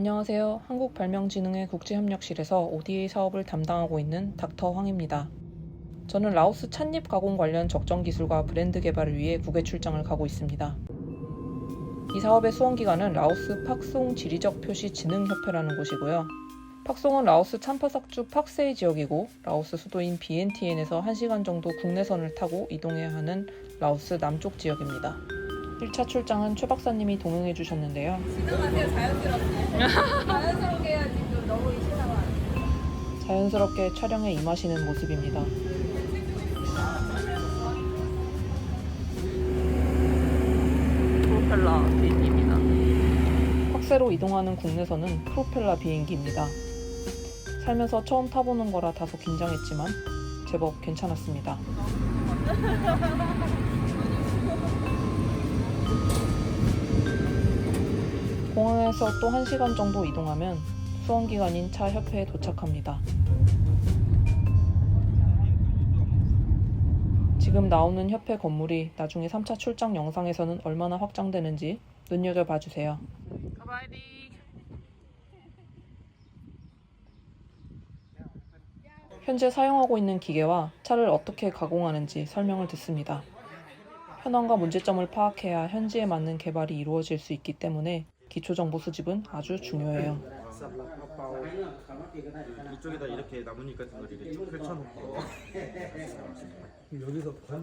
안녕하세요. 한국발명진흥회 국제협력실에서 ODA 사업을 담당하고 있는 닥터 황입니다. 저는 라오스 찻잎 가공 관련 적정 기술과 브랜드 개발을 위해 국외 출장을 가고 있습니다. 이 사업의 수원기관은 라오스 팍송 지리적 표시 진흥협회라는 곳이고요. 팍송은 라오스 참파삭주 팍세이 지역이고 라오스 수도인 비엔티엔에서 1시간 정도 국내선을 타고 이동해야 하는 라오스 남쪽 지역입니다. 1차 출장은 최 박사님이 동행해 주셨는데요. 진정하세요. 자연스럽게. 자연스럽게 해야지. 또 너무 이신나면 안 돼요. 자연스럽게 촬영에 임하시는 모습입니다. 프로펠러 비행기입니다. 확세로 이동하는 국내선은 프로펠러 비행기입니다. 살면서 처음 타보는 거라 다소 긴장했지만 제법 괜찮았습니다. 공항에서 또 1시간 정도 이동하면 수원기관인 차 협회에 도착합니다. 지금 나오는 협회 건물이 나중에 3차 출장 영상에서는 얼마나 확장되는지 눈여겨봐주세요. 현재 사용하고 있는 기계와 차를 어떻게 가공하는지 설명을 듣습니다. 현황과 문제점을 파악해야 현지에 맞는 개발이 이루어질 수 있기 때문에 기초정보 수집은 아주 중요해요. 이쪽에다 이렇게 나뭇잎 같은 걸 이렇게 펼쳐놓고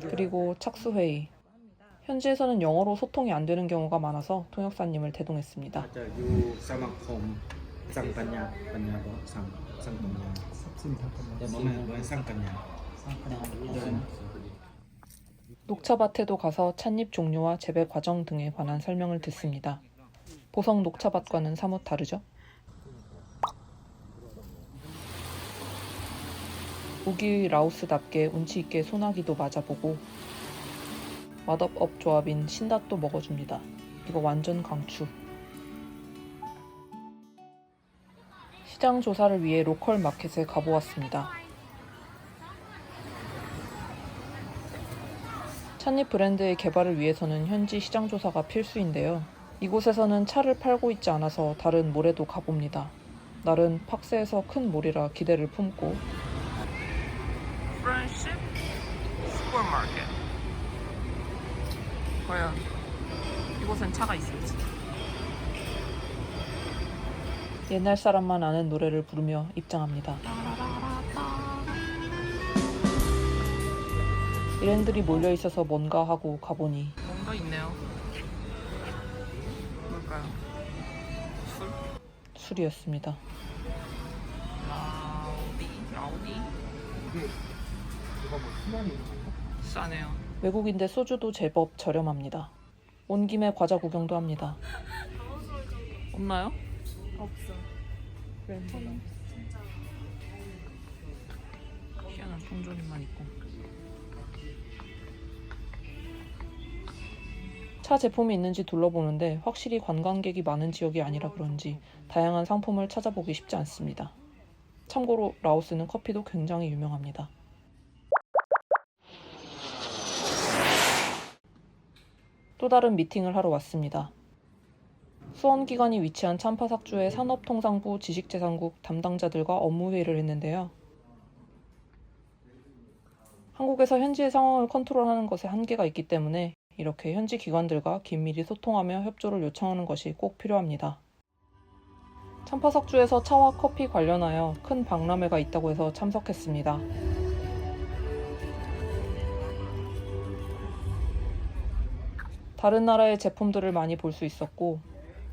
그리고 착수회의. 현지에서는 영어로 소통이 안 되는 경우가 많아서 통역사님을 대동했습니다. 녹차밭에도 가서 찻잎 종류와 재배 과정 등에 관한 설명을 듣습니다. 보성 녹차밭과는 사뭇 다르죠? 우기의 라오스답게 운치있게 소나기도 맞아보고 맛업 조합인 신닷도 먹어줍니다. 이거 완전 강추. 시장 조사를 위해 로컬 마켓에 가보았습니다. 찻잎 브랜드의 개발을 위해서는 현지 시장 조사가 필수인데요. 이곳에서는 차를 팔고 있지 않아서 다른 몰에도 가봅니다. 날은 팍세에서 큰 몰이라 기대를 품고 프렌십 슈퍼마켓. 과연 이곳엔 차가 있을지. 옛날 사람만 아는 노래를 부르며 입장합니다. 일행들이 몰려있어서 뭔가 하고 가보니 뭔가 있네요. 뭘까요? 술이었습니다. 라우디? 싸네요. 외국인데 소주도 제법 저렴합니다. 온 김에 과자 구경도 합니다. 없나요? 없어. 희한한 통조림만 있고. 차 제품이 있는지 둘러보는데 확실히 관광객이 많은 지역이 아니라 그런지 다양한 상품을 찾아보기 쉽지 않습니다. 참고로 라오스는 커피도 굉장히 유명합니다. 또 다른 미팅을 하러 왔습니다. 수원기관이 위치한 참파삭주의 산업통상부 지식재산국 담당자들과 업무회의를 했는데요. 한국에서 현지의 상황을 컨트롤하는 것에 한계가 있기 때문에 이렇게 현지 기관들과 긴밀히 소통하며 협조를 요청하는 것이 꼭 필요합니다. 참파삭주에서 차와 커피 관련하여 큰 박람회가 있다고 해서 참석했습니다. 다른 나라의 제품들을 많이 볼 수 있었고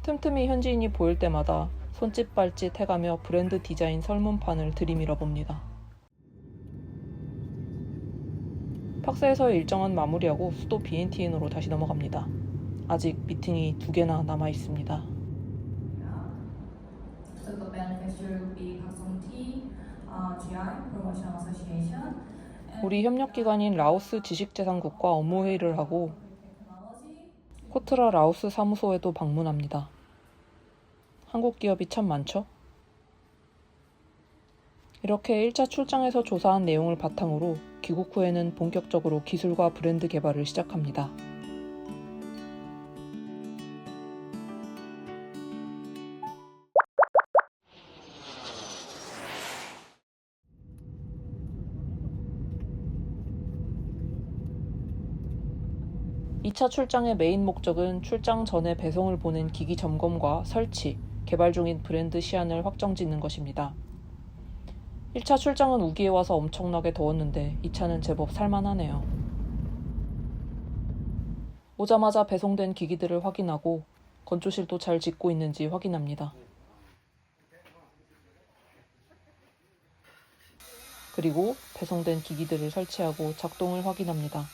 틈틈이 현지인이 보일 때마다 손짓 발짓 해가며 브랜드 디자인 설문판을 들이밀어 봅니다. 팍세에서의 일정은 마무리하고 수도 비엔티엔으로 다시 넘어갑니다. 아직 미팅이 2개나 남아 있습니다. 우리 협력기관인 라오스 지식재산국과 업무회의를 하고 코트라 라오스 사무소에도 방문합니다. 한국 기업이 참 많죠? 이렇게 1차 출장에서 조사한 내용을 바탕으로 귀국 후에는 본격적으로 기술과 브랜드 개발을 시작합니다. 2차 출장의 메인 목적은 출장 전에 배송을 보낸 기기 점검과 설치, 개발 중인 브랜드 시안을 확정 짓는 것입니다. 1차 출장은 우기에 와서 엄청나게 더웠는데 2차는 제법 살만하네요. 오자마자 배송된 기기들을 확인하고 건조실도 잘 짓고 있는지 확인합니다. 그리고 배송된 기기들을 설치하고 작동을 확인합니다.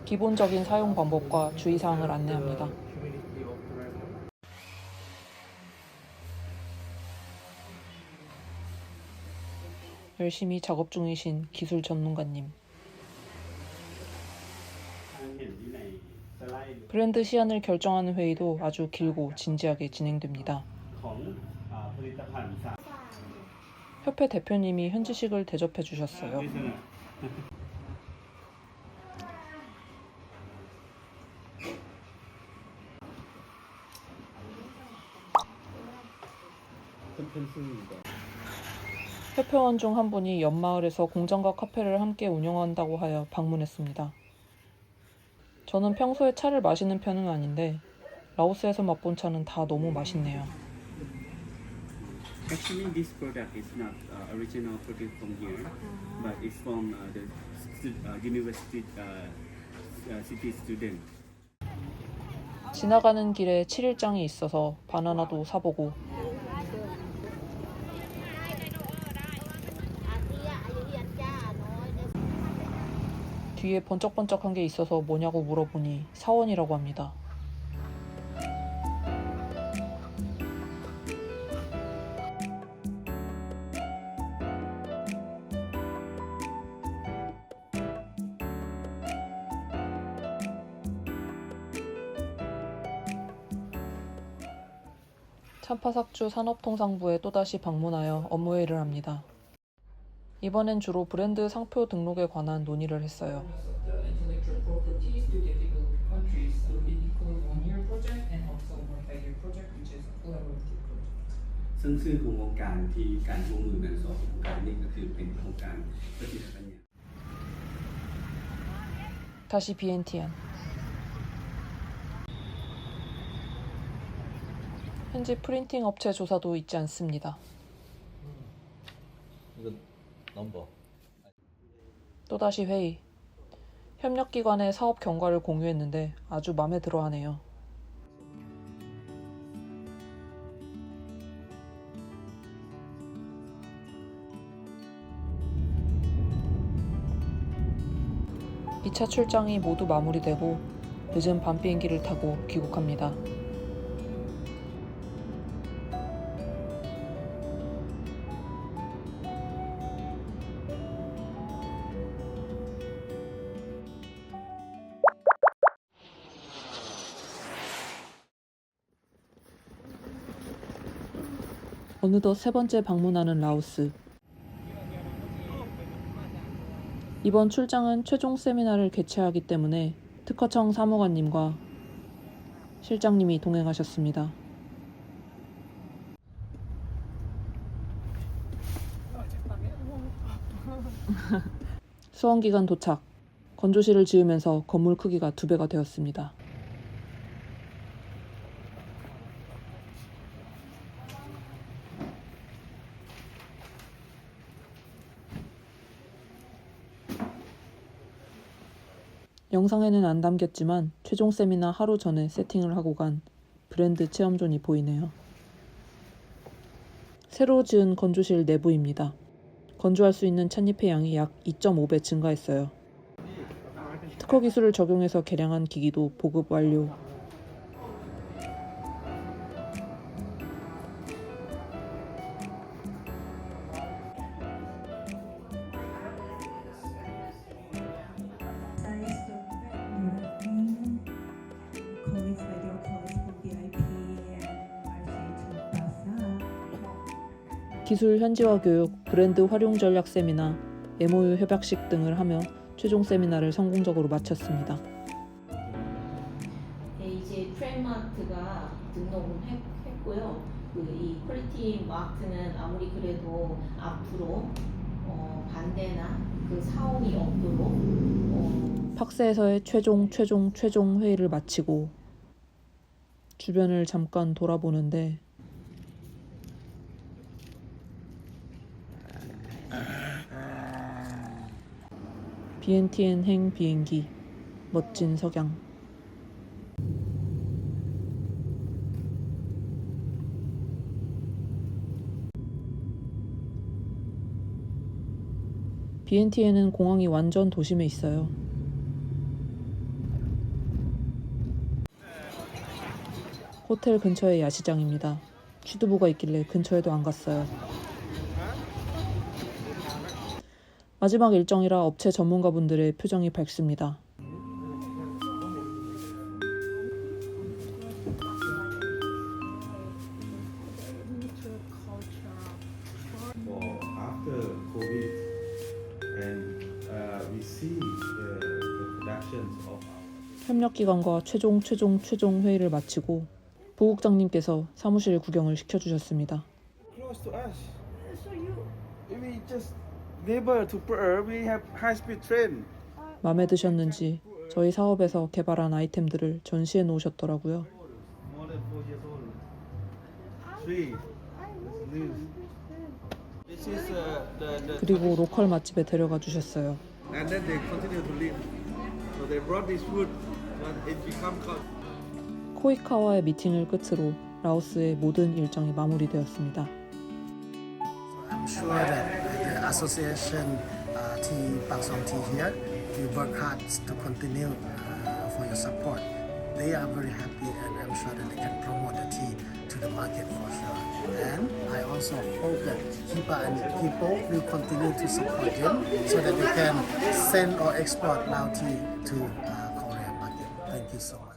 기본적인 사용 방법과 주의사항을 안내합니다. 열심히 작업 중이신 기술 전문가님. 브랜드 시안을 결정하는 회의도 아주 길고 진지하게 진행됩니다. 협회 대표님이 현지식을 대접해 주셨어요. 협회원 중 한 분이 옆마을에서 공장과 카페를 함께 운영한다고 하여 방문했습니다. 저는 평소에 차를 마시는 편은 아닌데 라오스에서 맛본 차는 다 너무 맛있네요. Actually, this product is not original product from here, but it's from the university city student. 지나가는 길에 7일장이 있어서 바나나도 사보고 뒤에 번쩍번쩍한 게 있어서 뭐냐고 물어보니 사원이라고 합니다. 참파삭주 산업통상부에 또다시 방문하여 업무회의를 합니다. 이번엔 주로 브랜드 상표 등록에 관한 논의를 했어요. 다시 BNTN. 현지 프린팅 업체 조사도 잊지 않습니다. 이거 넘버. 또다시 회의. 협력기관의 사업 경과를 공유했는데 아주 마음에 들어하네요. 이 차 출장이 모두 마무리되고 늦은 밤 비행기를 타고 귀국합니다. 어느덧 세 번째 방문하는 라오스. 이번 출장은 최종 세미나를 개최하기 때문에 특허청 사무관님과 실장님이 동행하셨습니다. 수험기간 도착. 건조실을 지으면서 건물 크기가 2배가 되었습니다. 영상에는 안 담겼지만 최종 세미나 하루 전에 세팅을 하고 간 브랜드 체험존이 보이네요. 새로 지은 건조실 내부입니다. 건조할 수 있는 찻잎의 양이 약 2.5배 증가했어요. 특허 기술을 적용해서 개량한 기기도 보급 완료. 기술 현지화 교육, 브랜드 활용 전략 세미나, MOU 협약식 등을 하며 최종 세미나를 성공적으로 마쳤습니다. 네, 이제 프레마트가 등록은 했고요. 이 퀄리티 마크는 아무리 그래도 앞으로 반대나 그 사업이 없도록 팍스에서의 최종 회의를 마치고 주변을 잠깐 돌아보는데 BNTN 행 비행기 멋진 석양. BNTN은 공항이 완전 도심에 있어요. 호텔 근처의 야시장입니다. 취두부가 있길래 근처에도 안 갔어요. 마지막 일정이라 업체 전문가분들의 표정이 밝습니다. For after COVID, and we see the productions of 협력기관과 최종 회의를 마치고 부국장님께서 사무실 구경을 시켜주셨습니다. close to us. We just neighbor to Pearl. We have high-speed train. 마음에 드셨는지 저희 사업에서 개발한 아이템들을 전시해 놓으셨더라고요. more than 4 years old. 3. This is the 그리고 로컬 맛집에 데려가 주셨어요. and then they continue to live. So they brought this food, but it become cold. 코이카와의 미팅을 끝으로 라오스의 모든 일정이 마무리되었습니다. I'm sure that the association tea, Pangsong Tea here, you work hard to continue for your support. They are very happy and I'm sure that they can promote the tea to the market for sure. And I also hope that Hiba and people will continue to support them so that they can send or export Lao tea to Korea market. Thank you so much.